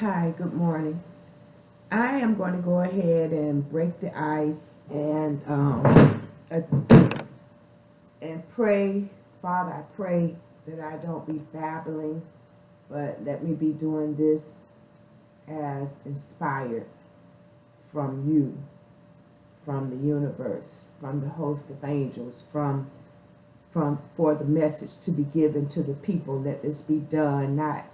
Hi, good morning. I am going to go ahead and break the ice uh, and pray. Father, I pray that I don't be babbling, but let me be doing this as inspired from you, from the universe, from the host of angels, from for the message to be given to the people. Let this be done not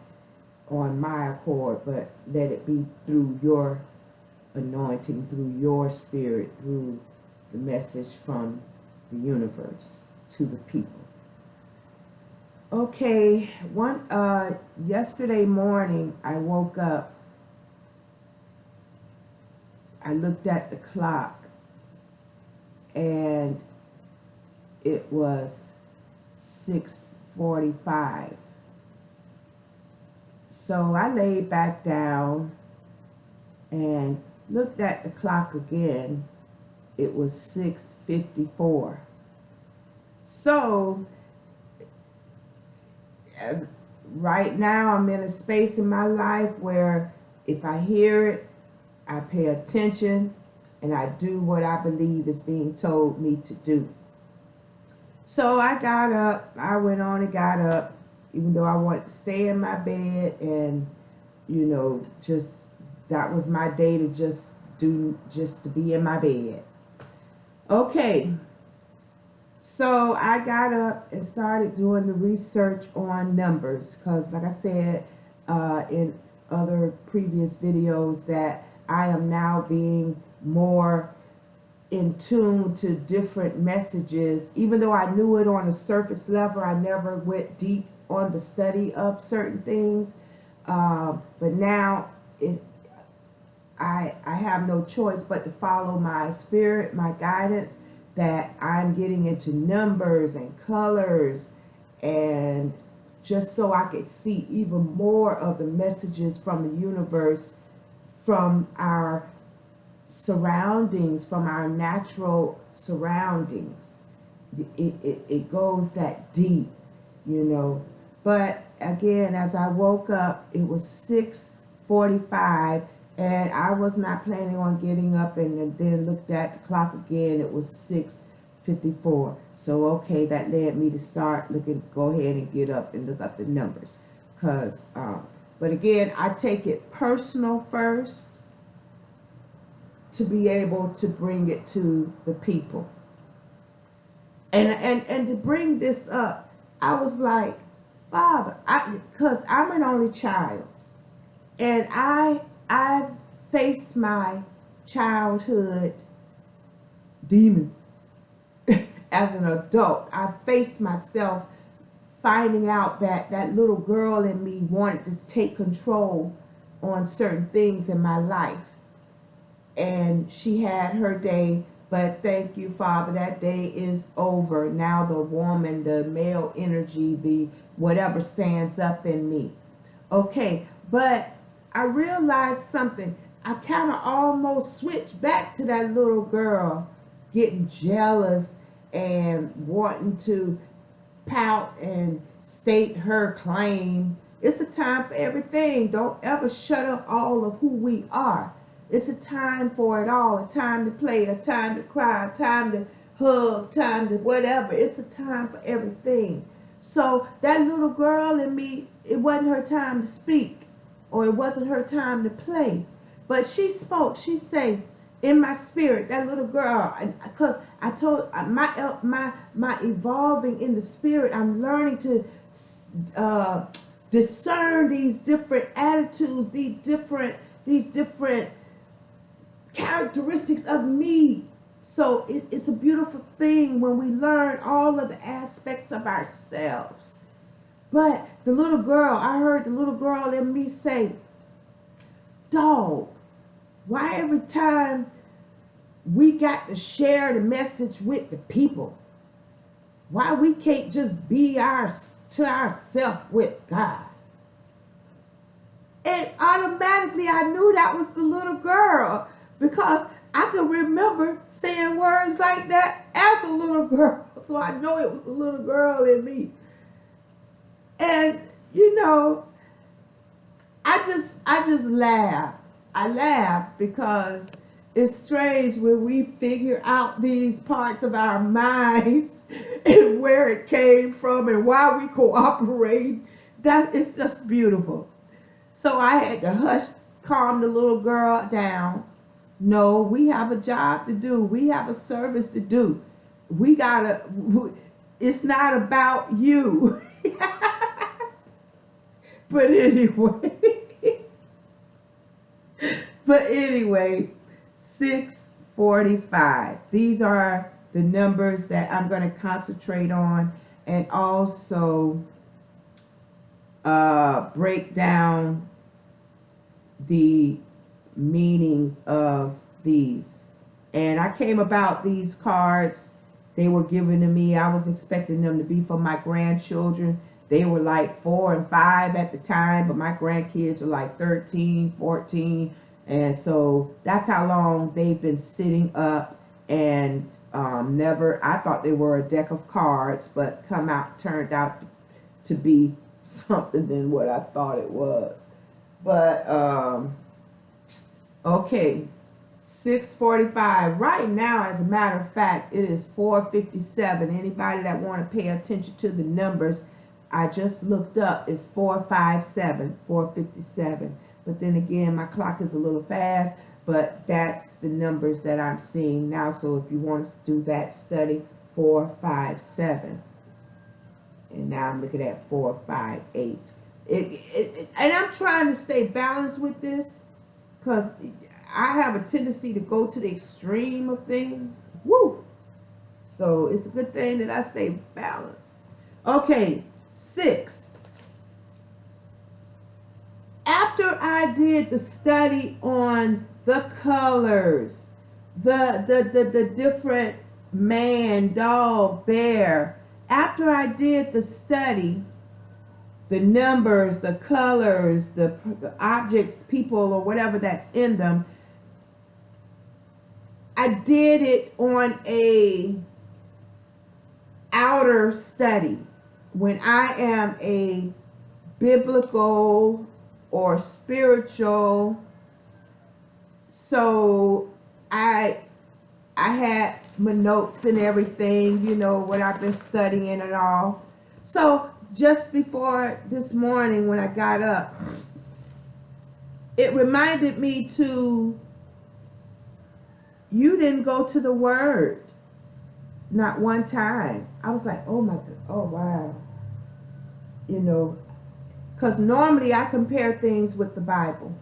on my accord, but let it be through your anointing, through your spirit, through the message from the universe to the people. Okay, yesterday morning I woke up, I looked at the clock, and it was 6:45. So I laid back down and looked at the clock again. It was 6:54. So as right now I'm in a space in my life where if I hear it, I pay attention and I do what I believe is being told me to do. So I got up, I went on and got up, even though I wanted to stay in my bed and, just that was my day to just to be in my bed. Okay, so I got up and started doing the research on numbers because, like I said in other previous videos, that I am now being more in tune to different messages. Even though I knew it on a surface level, I never went deep on the study of certain things. But now I have no choice but to follow my spirit, my guidance, that I'm getting into numbers and colors, and just so I could see even more of the messages from the universe, from our surroundings, from our natural surroundings. It goes that deep, But again, as I woke up, it was 6:45, and I was not planning on getting up, and then looked at the clock again. It was 6:54. So okay, that led me to go ahead and get up and look up the numbers. But again, I take it personal first to be able to bring it to the people. And to bring this up, I was like, Father, because I'm an only child, and I've faced my childhood demons as an adult. I faced myself finding out that that little girl in me wanted to take control on certain things in my life. And she had her day, but thank you, Father, that day is over. Now the woman, the male energy, the whatever stands up in me. Okay, but I realized something. I kind of almost switched back to that little girl, getting jealous and wanting to pout and state her claim. It's a time for everything. Don't ever shut up all of who we are. It's a time for it all. A time to play, a time to cry, a time to hug, time to whatever. It's a time for everything. So that little girl in me, it wasn't her time to speak, or it wasn't her time to play. But she spoke. She said, in my spirit, that little girl, because I told my evolving in the spirit, I'm learning to discern these different attitudes, these different characteristics of me. So it's a beautiful thing when we learn all of the aspects of ourselves. But the little girl, I heard the little girl in me say, dog, why every time we got to share the message with the people, why we can't just be to ourselves with God? And automatically I knew that was the little girl, because I could remember saying words like that as a little girl. So I know it was a little girl in me. And, I I just laughed. I laughed because it's strange when we figure out these parts of our minds and where it came from and why we cooperate. That it's just beautiful. So I had to calm the little girl down. No, we have a job to do. We have a service to do. We gotta, it's not about you. But anyway, 6:45. These are the numbers that I'm going to concentrate on, and also break down the meanings of these. And I came about these cards. They were given to me. I was expecting them to be for my grandchildren. They were like 4 and 5 at the time, but my grandkids are like 13, 14. And so that's how long they've been sitting up, and never, I thought they were a deck of cards, but turned out to be something than what I thought it was. But, okay, 6:45. Right now, as a matter of fact, it is 4:57. Anybody that want to pay attention to the numbers, I just looked up, it's 4:57, 4:57. But then again, my clock is a little fast, but that's the numbers that I'm seeing now. So if you want to do that study, 4:57. And now I'm looking at 4:58. And I'm trying to stay balanced with this, because I have a tendency to go to the extreme of things. Woo! So it's a good thing that I stay balanced. Okay, 6. After I did the study on the colors, the different man, dog, bear, after I did the study, the numbers, the colors, the objects, people, or whatever that's in them, I did it on a outer study. When I am a biblical or spiritual, so I had my notes and everything, you know, what I've been studying and all. So just before this morning when I got up, it reminded me you didn't go to the Word, not one time. I was like, oh my God, oh wow. You know, because normally I compare things with the Bible.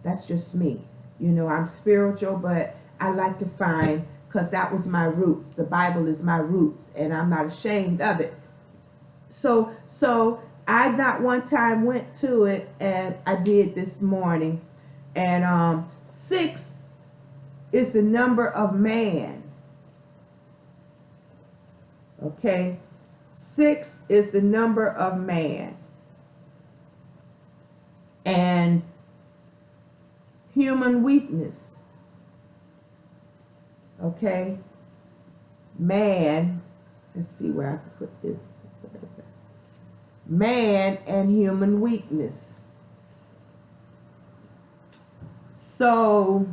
That's just me. You know, I'm spiritual, but I like to find, because that was my roots. The Bible is my roots, and I'm not ashamed of it. So I not one time went to it, and I did this morning. And 6 is the number of man. Okay? 6 is the number of man. And human weakness. Okay? Man, let's see where I can put this. Man and human weakness. So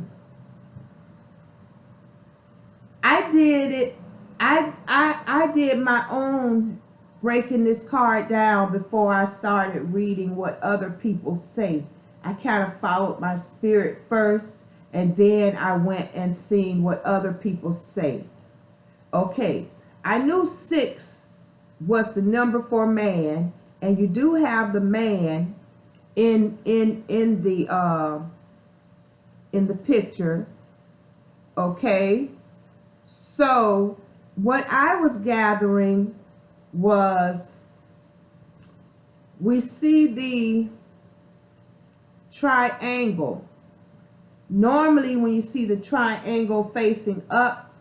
I did it. I did my own breaking this card down before I started reading what other people say. I kind of followed my spirit first, and then I went and seen what other people say. Okay, I knew 6 was the number for man, and you do have the man in the picture. Okay, so what I was gathering was, we see the triangle. Normally when you see the triangle facing up,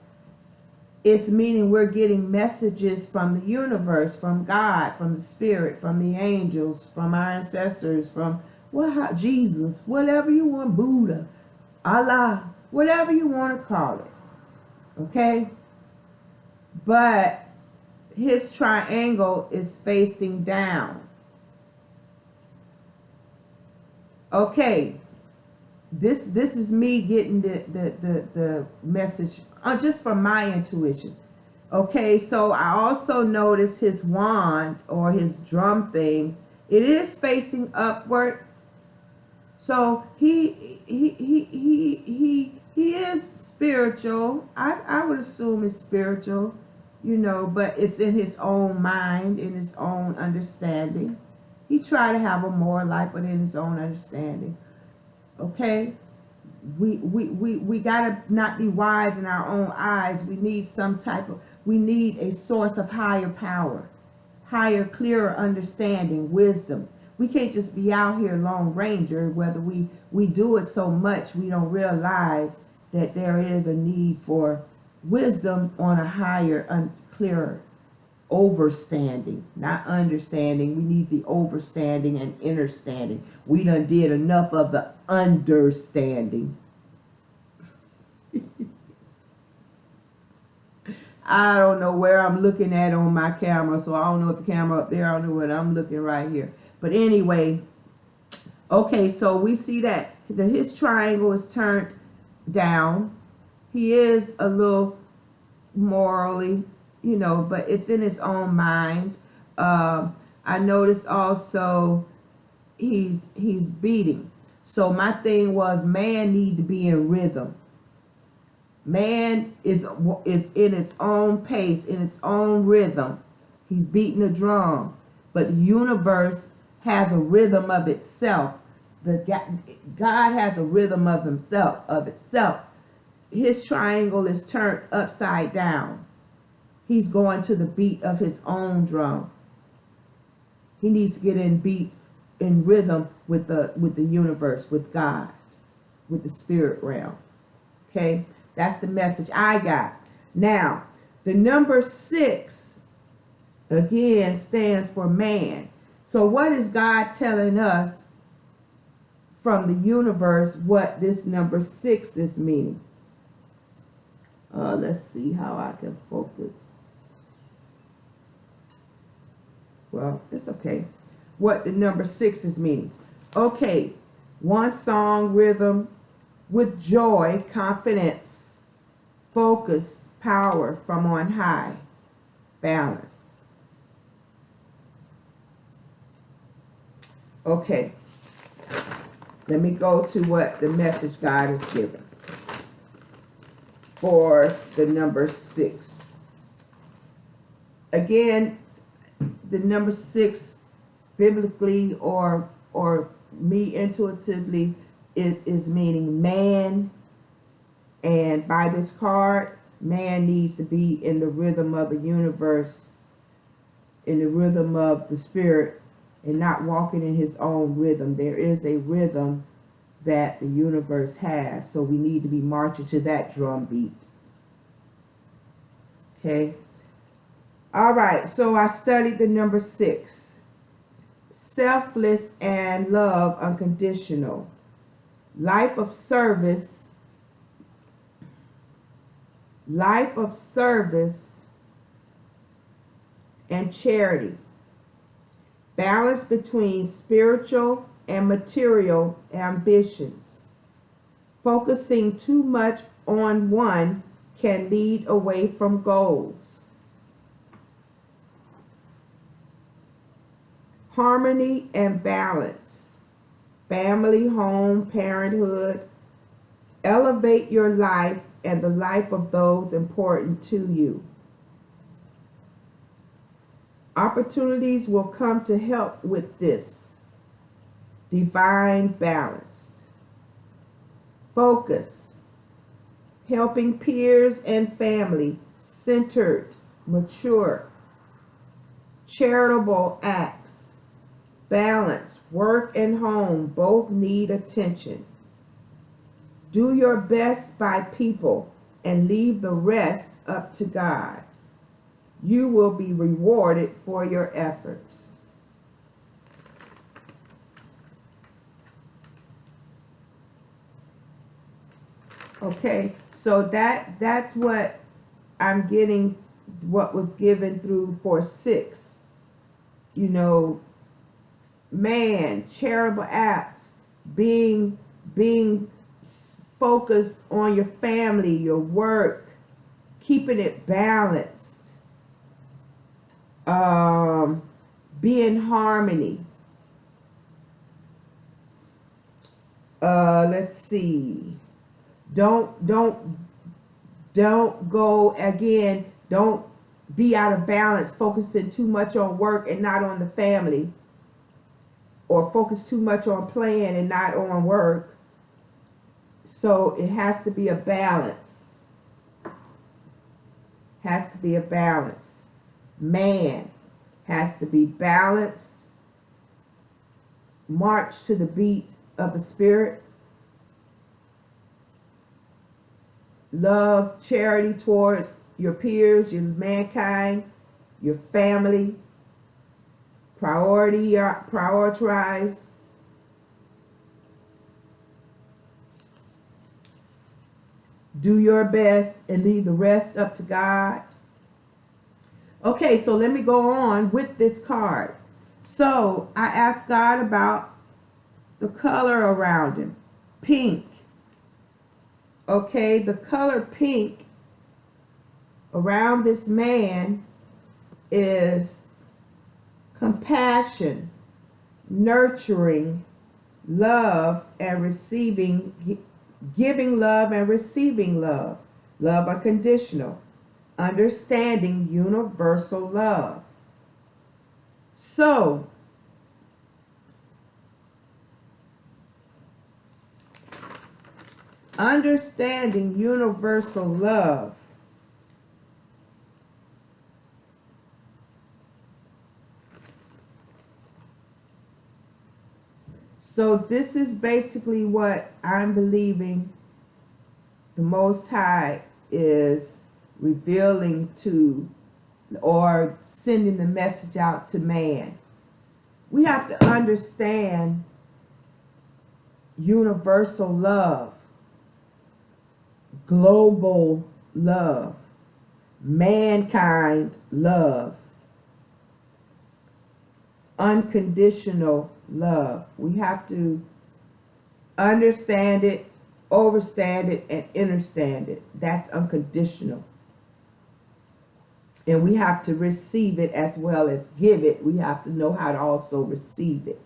it's meaning we're getting messages from the universe, from God, from the Spirit, from the angels, from our ancestors, from Jesus, whatever you want, Buddha, Allah, whatever you want to call it. Okay? But his triangle is facing down. Okay, this is me getting the message just from my intuition. Okay, so I also notice his wand or his drum thing. It is facing upward. So he is spiritual. I would assume it's spiritual, but it's in his own mind, in his own understanding. He tried to have a more life, but in his own understanding. Okay? We gotta not be wise in our own eyes. We need a source of higher power, higher, clearer understanding, wisdom. We can't just be out here Lone Ranger, whether we do it so much we don't realize that there is a need for wisdom on a higher, clearer overstanding, not understanding. We need the overstanding and understanding. We done did enough of the understanding. I don't know where I'm looking at on my camera, so I don't know if the camera up there, I don't know what I'm looking right here. But anyway, okay, so we see that his triangle is turned down. He is a little morally, but it's in his own mind. I noticed also he's beating. So my thing was, man need to be in rhythm. Man is in its own pace, in its own rhythm. He's beating a drum, but the universe has a rhythm of itself. God has a rhythm of itself. His triangle is turned upside down. He's going to the beat of his own drum. He needs to get in rhythm with the universe, with God, with the spirit realm. Okay, that's the message I got. Now, the number 6 again stands for man. So what is God telling us from the universe what this number 6 is meaning? Let's see how I can focus. Well, it's okay. What the number 6 is meaning. Okay, one song rhythm with joy, confidence, focus, power from on high, balance. Okay, let me go to what the message God is giving for the number 6. Again, the number 6 biblically or me intuitively is meaning man, and by this card, man needs to be in the rhythm of the universe, in the rhythm of the spirit, and not walking in his own rhythm. There is a rhythm that the universe has, so we need to be marching to that drum beat. Okay. All right, so I studied the number 6. Selfless and love unconditional. Life of service and charity. Balance between spiritual and material ambitions. Focusing too much on one can lead away from goals. Harmony and balance. Family, home, parenthood. Elevate your life and the life of those important to you. Opportunities will come to help with this. Divine balance. Focus. Helping peers and family. Centered, mature. Charitable acts. Balance. Work and home both need attention. Do your best by people and leave the rest up to God. You will be rewarded for your efforts. Okay, so that's what I'm getting, what was given through for 6. Man, charitable acts, being focused on your family, your work, keeping it balanced, be in harmony. Let's see. Don't go again. Don't be out of balance, focusing too much on work and not on the family, or focus too much on playing and not on work. So it has to be a balance. Has to be a balance. Man has to be balanced. March to the beat of the Spirit. Love, charity towards your peers, your mankind, your family. Prioritize. Do your best and leave the rest up to God. Okay, so let me go on with this card. So I asked God about the color around him. Pink. Okay, the color pink around this man is compassion, nurturing, love, and receiving, giving love and receiving love. Love unconditional. Understanding universal love. So, understanding universal love. So this is basically what I'm believing the Most High is revealing to, or sending the message out to man. We have to understand universal love, global love, mankind love, unconditional love. We have to understand it, overstand it, and understand it. That's unconditional. And we have to receive it as well as give it. We have to know how to also receive it.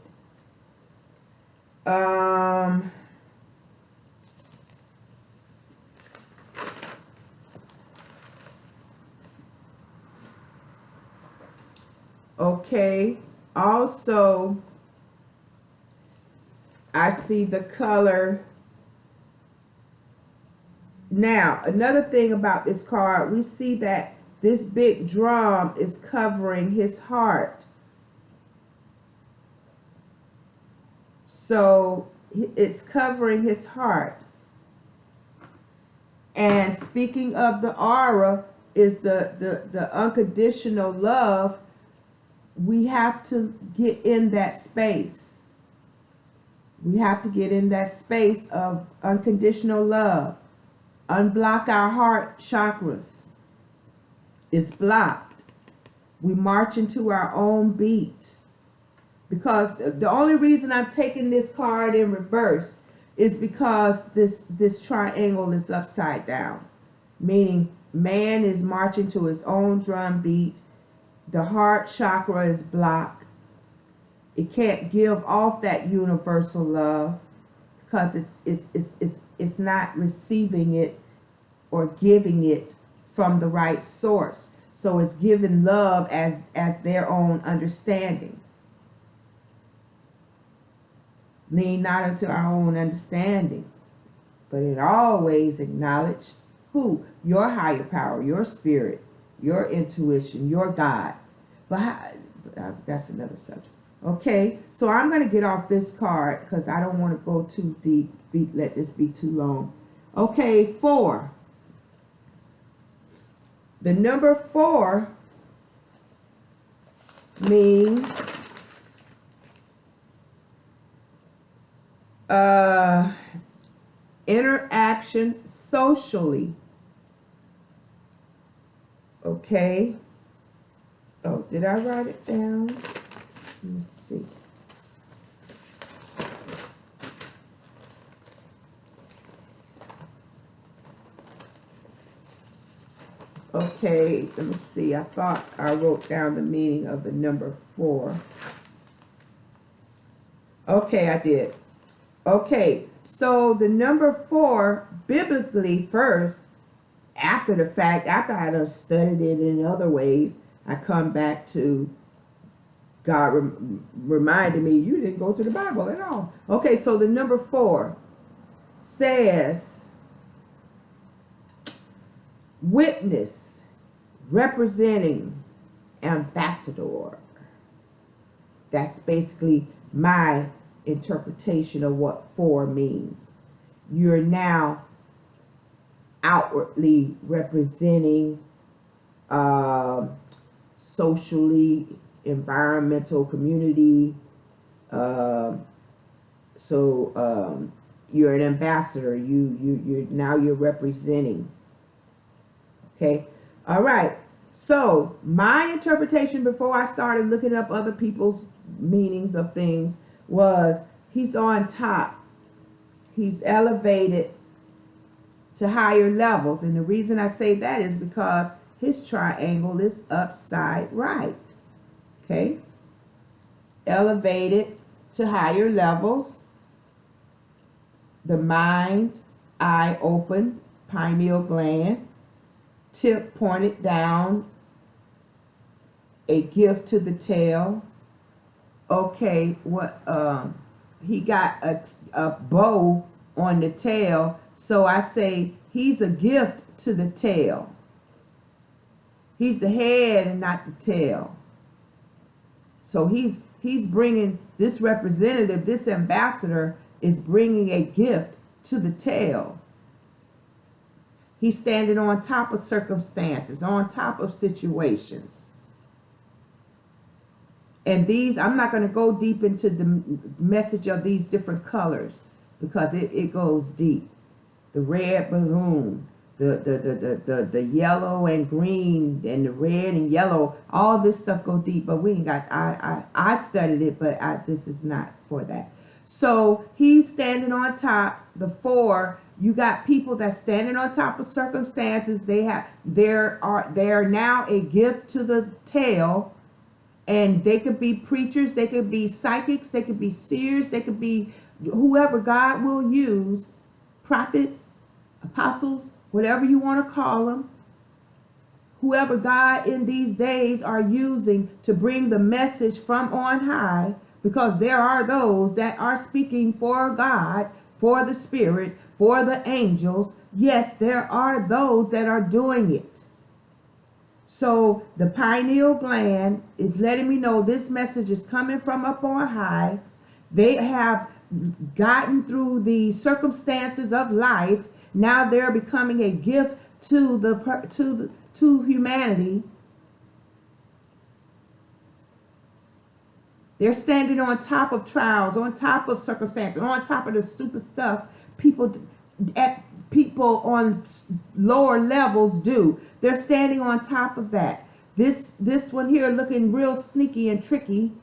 Okay. Also, I see the color. Now, another thing about this card, we see that this big drum is covering his heart. So it's covering his heart. And speaking of the aura, is the unconditional love. We have to get in that space. We have to get in that space of unconditional love. Unblock our heart chakras. It's blocked. We march into our own beat. Because the only reason I'm taking this card in reverse is because this triangle is upside down. Meaning man is marching to his own drum beat. The heart chakra is blocked. It can't give off that universal love because it's not receiving it or giving it from the right source. So it's giving love as their own understanding. Lean not unto our own understanding, but in all ways acknowledge who? Your higher power, your spirit, your intuition, your God. But that's another subject. Okay, so I'm going to get off this card because I don't want to go too deep. Let this be too long. Okay, 4. The number 4 means interaction socially. Okay. Oh, did I write it down? Let me see. Okay, let me see. I thought I wrote down the meaning of the number 4. Okay, I did. Okay, so the number 4, biblically first, after the fact, after I done studied it in other ways, I come back to God reminded me, you didn't go to the Bible at all. Okay, so the number 4 says, witness, representing, ambassador. That's basically my interpretation of what 4 means. You're now outwardly representing socially, environmental, community. So you're an ambassador. You're representing. Okay. All right. So my interpretation before I started looking up other people's meanings of things was he's on top. He's elevated to higher levels. And the reason I say that is because his triangle is upside right. Okay. Elevated to higher levels. The mind, eye open, pineal gland, tip pointed down, a gift to the tail. Okay, what he got a bow on the tail, so I say he's a gift to the tail. He's the head and not the tail. So he's bringing this representative, this ambassador is bringing a gift to the tail. He's standing on top of circumstances, on top of situations. And these, I'm not going to go deep into the message of these different colors because it goes deep. The red balloon, the yellow and green, and the red and yellow, all this stuff go deep, but we ain't got, I studied it, but this is not for that. So he's standing on top, the 4, you got people that's standing on top of circumstances. They're now a gift to the tail, and they could be preachers, they could be psychics, they could be seers, they could be whoever God will use, prophets, apostles, whatever you want to call them, whoever God in these days are using to bring the message from on high, because there are those that are speaking for God, for the Spirit, for the angels. Yes, there are those that are doing it. So the pineal gland is letting me know this message is coming from up on high. They have gotten through the circumstances of life. Now they're becoming a gift to humanity. They're standing on top of trials, on top of circumstances, on top of the stupid stuff people on lower levels do. They're standing on top of that. This one here looking real sneaky and tricky.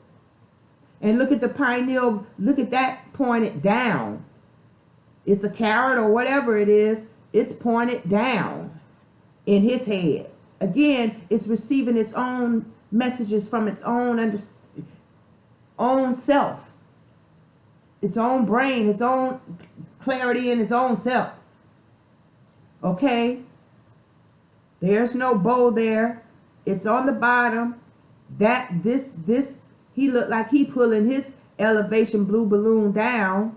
And look at the pineal, look at that pointed down. It's a carrot or whatever it is. It's pointed down in his head. Again, it's receiving its own messages from its own self. Its own brain, its own clarity in its own self. Okay? There's no bow there. It's on the bottom. He looked like he pulling his elevation blue balloon down.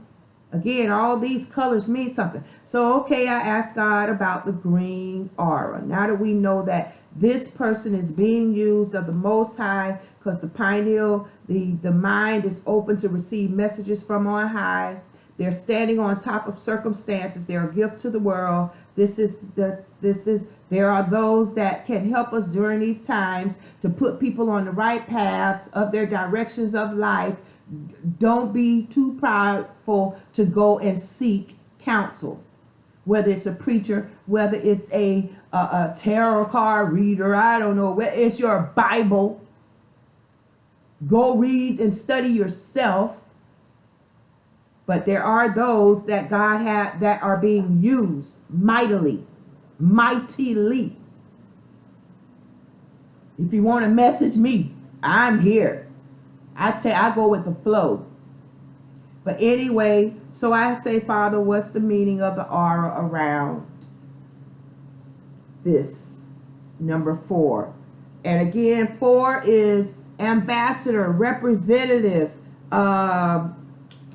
Again, all these colors mean something. So, okay, I asked God about the green aura. Now that we know that this person is being used of the Most High, because the pineal, the mind is open to receive messages from on high. They're standing on top of circumstances. They're a gift to the world. There are those that can help us during these times to put people on the right paths of their directions of life. Don't be too prideful to go and seek counsel, whether it's a preacher, whether it's a tarot card reader, I don't know, whether it's your Bible. Go read and study yourself. But there are those that God had that are being used mightily. If you want to message me, I'm here. I go with the flow. But anyway, so I say, Father, what's the meaning of the aura around this? Number 4. And again, 4 is ambassador, representative,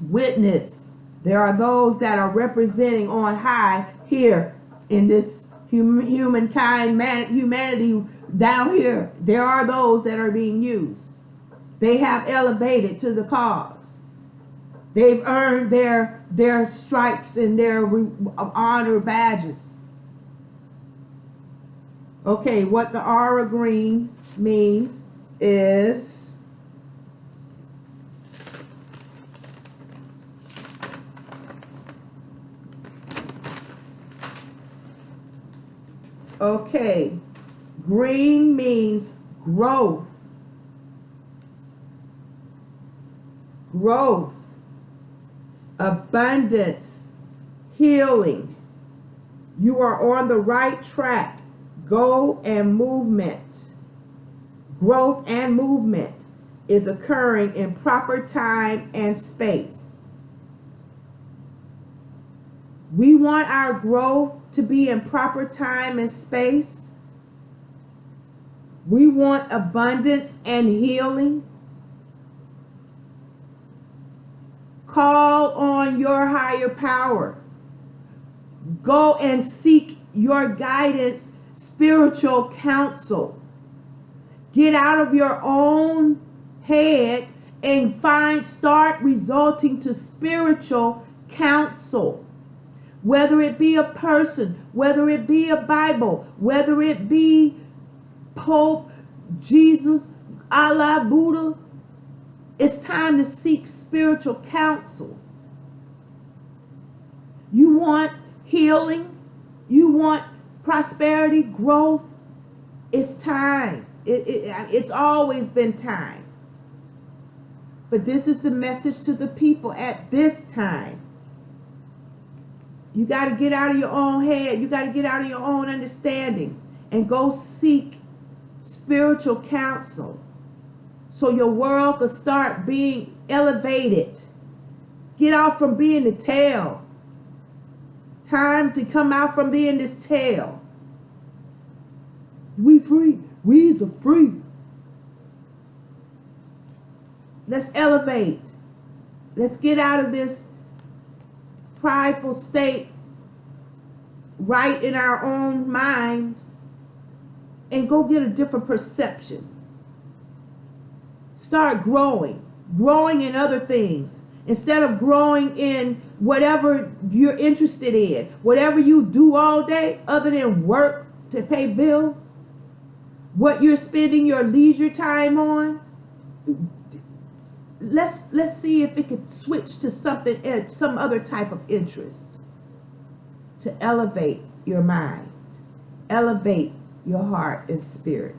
witness. There are those that are representing on high here in this humankind, humanity down here. There are those that are being used. They have elevated to the cause. They've earned their stripes and their honor badges. Okay, what the aura green means is green means growth. Growth, abundance, healing. You are on the right track. Go and movement. Growth and movement is occurring in proper time and space. We want our growth to be in proper time and space. We want abundance and healing. Call on your higher power. Go and seek your guidance, spiritual counsel. Get out of your own head and start resulting to spiritual counsel. Whether it be a person, whether it be a Bible, whether it be Pope, Jesus, Allah, Buddha, it's time to seek spiritual counsel. You want healing? You want prosperity, growth? It's time. It's always been time. But this is the message to the people at this time. You got to get out of your own head. You got to get out of your own understanding and go seek spiritual counsel so your world can start being elevated. Get out from being the tail. Time to come out from being this tail. We free. We's are free. Let's elevate. Let's get out of this prideful state right in our own mind and go get a different perception. Start growing in other things instead of growing in whatever you're interested in, whatever you do all day other than work to pay bills, what you're spending your leisure time on. Let's see if it could switch to something, some other type of interest to elevate your mind, elevate your heart and spirit.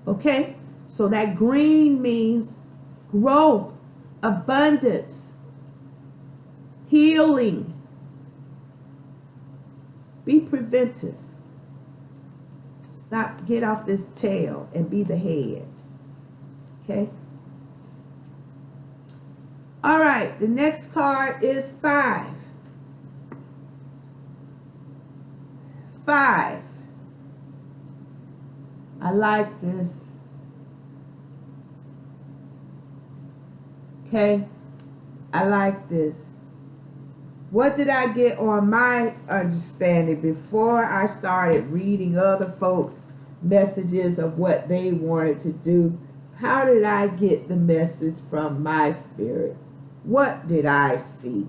Okay? So that green means growth, abundance, healing. Be preventive. Stop, get off this tail and be the head. Okay? All right, the next card is 5. 5. I like this. Okay, I like this. What did I get on my understanding before I started reading other folks' messages of what they wanted to do? How did I get the message from my spirit? What did I see?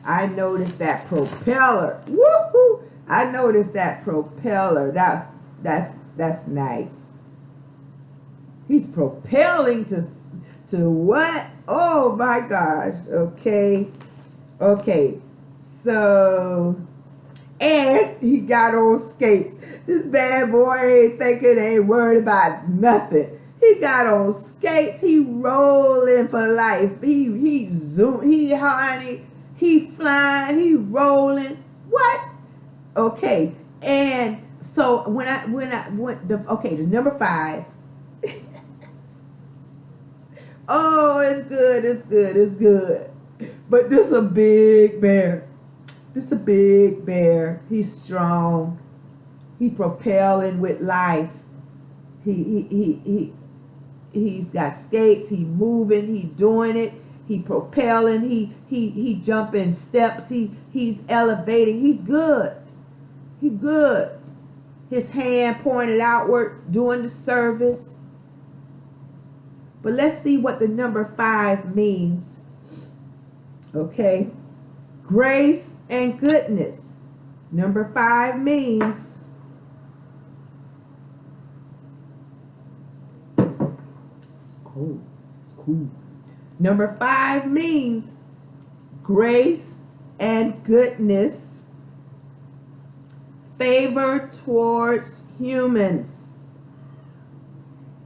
I noticed that propeller. Woohoo! I noticed that propeller. That's nice. He's propelling to what? Oh my gosh. Okay. So, and he got on skates. This bad boy ain't worried about nothing. He got on skates. He rolling for life. He zoom. He flying. He rolling. What? Okay. And So when I went the number 5. Oh, it's good, it's good, it's good. But this is a big bear. This is a big bear. He's strong. He propelling with life. He's got skates. He moving. He doing it. He propelling. He jumping steps. He's elevating. He's good. He's good. His hand pointed outwards, doing the service. But let's see what the number 5 means. Okay. Grace and goodness. Number 5 means cool. It's cool. Number 5 means grace and goodness, favor towards humans.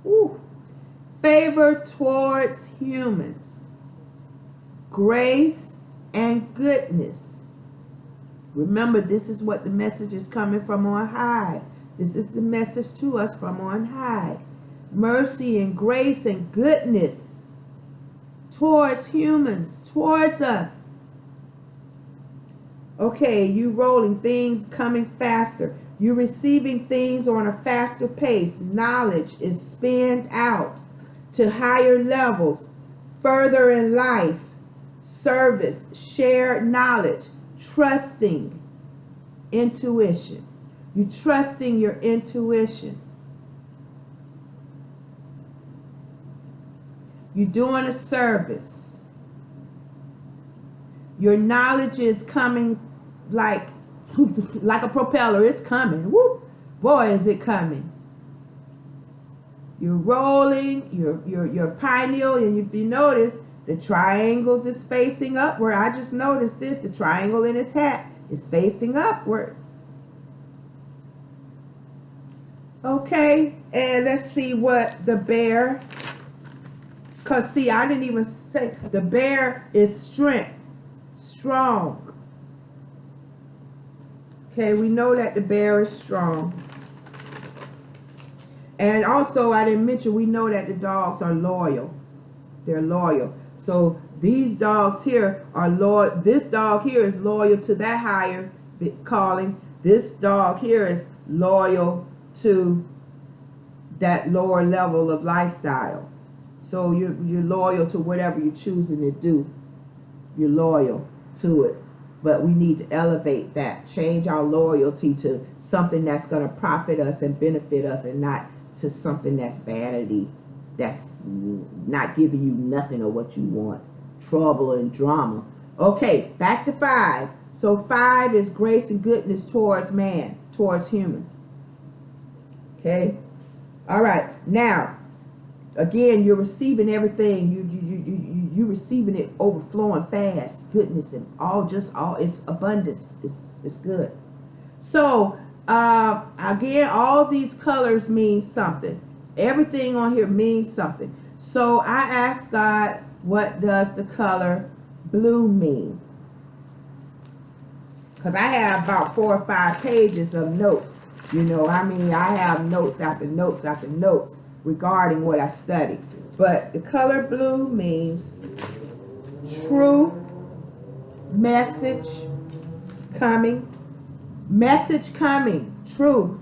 Ooh. Favor towards humans, grace and goodness. Remember, this is what the message is coming from on high. This is the message to us from on high. Mercy and grace and goodness towards humans, towards us. Okay, you rolling, things coming faster. You receiving things on a faster pace. Knowledge is spinned out to higher levels, further in life. Service, shared knowledge, trusting, intuition. You trusting your intuition. You're doing a service. Your knowledge is coming like a propeller. It's coming. Whoop. Boy, is it coming. You're rolling, you're pineal, and if you notice, the triangles is facing upward. I just noticed this. The triangle in his hat is facing upward. Okay, and let's see what the bear, because see, I didn't even say, the bear is strength, strong. Okay, we know that the bear is strong. And also, I didn't mention, we know that the dogs are loyal. They're loyal. So these dogs here are loyal. This dog here is loyal to that higher calling. This dog here is loyal to that lower level of lifestyle. So you're loyal to whatever you're choosing to do. You're loyal to it. But we need to elevate that. Change our loyalty to something that's going to profit us and benefit us, and not to something that's vanity, that's not giving you nothing of what you want. Trouble and drama. Okay, back to 5. So 5 is grace and goodness towards man, towards humans. Okay. All right. Now, again, you're receiving everything. You receiving it overflowing fast. Goodness and all it's abundance. It's good. So again, all these colors mean something. Everything on here means something. So I asked God, what does the color blue mean? Because I have about 4 or 5 pages of notes. You know, I mean, I have notes after notes after notes regarding what I studied. But the color blue means truth, message coming, truth,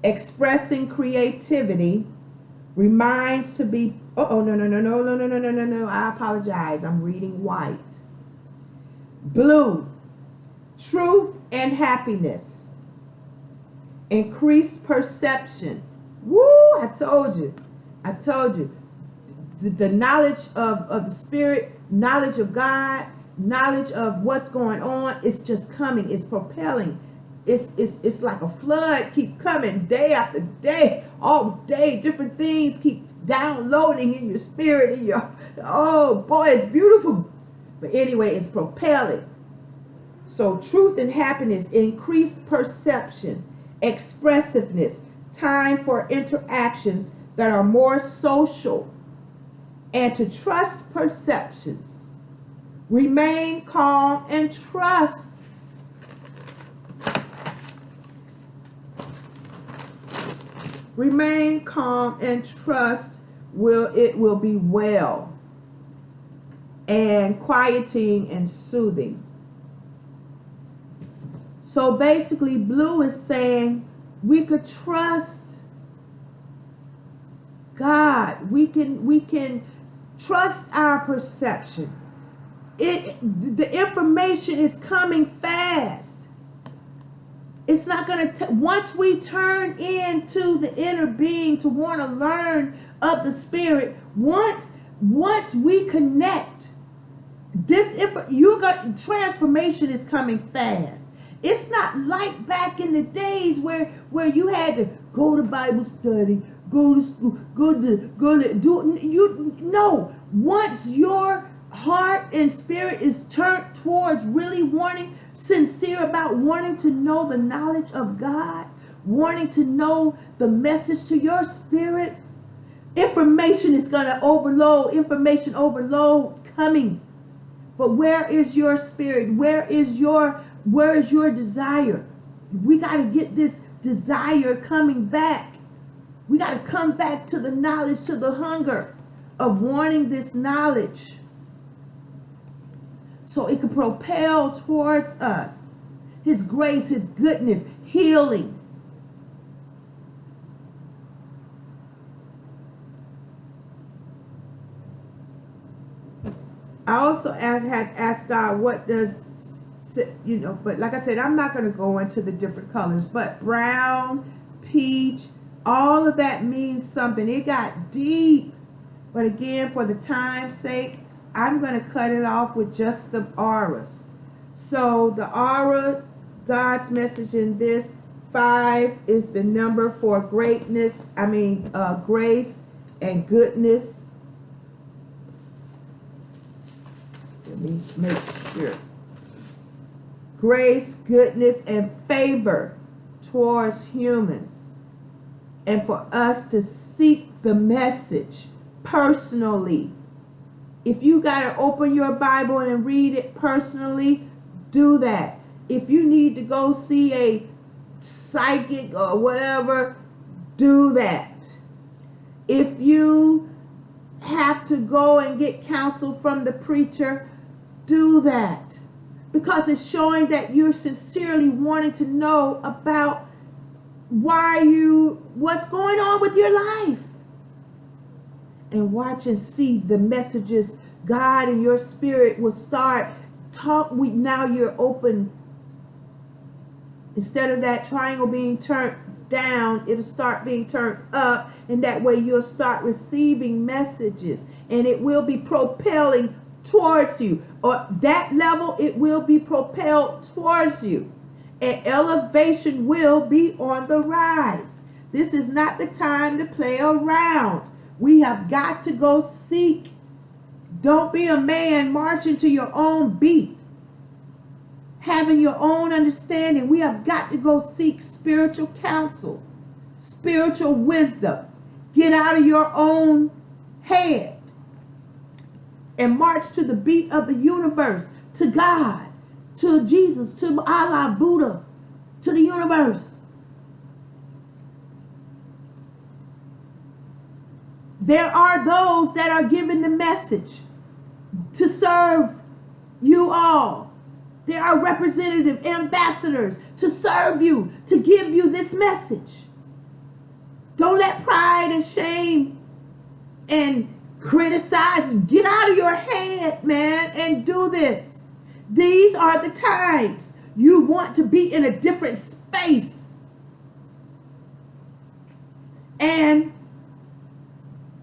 expressing creativity, reminds to be, no, I apologize, I'm reading white. Blue, truth and happiness, increased perception. Woo, I told you. The knowledge of the Spirit, knowledge of God, knowledge of what's going on, it's just coming, it's propelling. It's like a flood, keep coming day after day, all day, different things keep downloading in your spirit, in your, oh boy, it's beautiful. But anyway, it's propelling. So truth and happiness, increased perception, expressiveness, time for interactions that are more social, and to trust perceptions. Remain calm and trust. Remain calm and trust it will be well. And quieting and soothing. So basically, Blue is saying we could trust God. We can trust our perception. The information is coming fast. It's not going to, once we turn into the inner being to want to learn of the Spirit, once we connect, transformation is coming fast. It's not like back in the days where you had to go to Bible study, go to school, no. Once your heart and spirit is turned towards really sincere about wanting to know the knowledge of God, wanting to know the message to your spirit, information is going to information overload coming. But where is your spirit? Where is your desire? We got to get this desire coming back. We got to come back to the knowledge, to the hunger of wanting this knowledge, so it can propel towards us His grace, His goodness, healing. I also had asked God, what does, but like I said, I'm not going to go into the different colors, but brown, peach, all of that means something. It got deep. But again, for the time's sake, I'm going to cut it off with just the auras. So the aura, God's message in this, 5 is the number for greatness. Grace and goodness. Let me make sure. Grace, goodness, and favor towards humans. And for us to seek the message personally. If you got to open your Bible and read it personally, do that. If you need to go see a psychic or whatever, do that. If you have to go and get counsel from the preacher, do that. Because it's showing that you're sincerely wanting to know about what's going on with your life. And watch and see the messages God and your spirit will start now you're open. Instead of that triangle being turned down, it'll start being turned up, and that way you'll start receiving messages, and it will be propelling towards you. Or that level, it will be propelled towards you. And elevation will be on the rise. This is not the time to play around. We have got to go seek. Don't be a man marching to your own beat, having your own understanding. We have got to go seek spiritual counsel, spiritual wisdom. Get out of your own head and march to the beat of the universe, to God, to Jesus, to Allah, Buddha, to the universe. There are those that are given the message to serve you all. There are representative ambassadors to serve you, to give you this message. Don't let pride and shame and criticize. Get out of your head, man, and do this. These are the times you want to be in a different space. And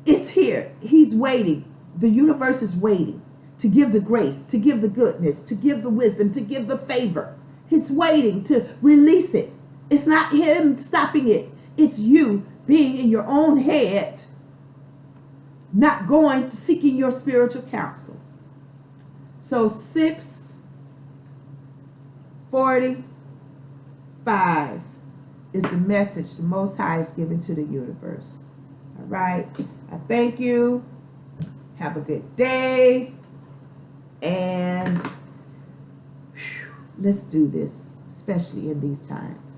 it's here. He's waiting. The universe is waiting to give the grace, to give the goodness, to give the wisdom, to give the favor. He's waiting to release it. It's not him stopping it. It's you being in your own head, not going to seeking your spiritual counsel. So 6:45 is the message the Most High is giving to the universe. All right. I thank you. Have a good day. And let's do this, especially in these times.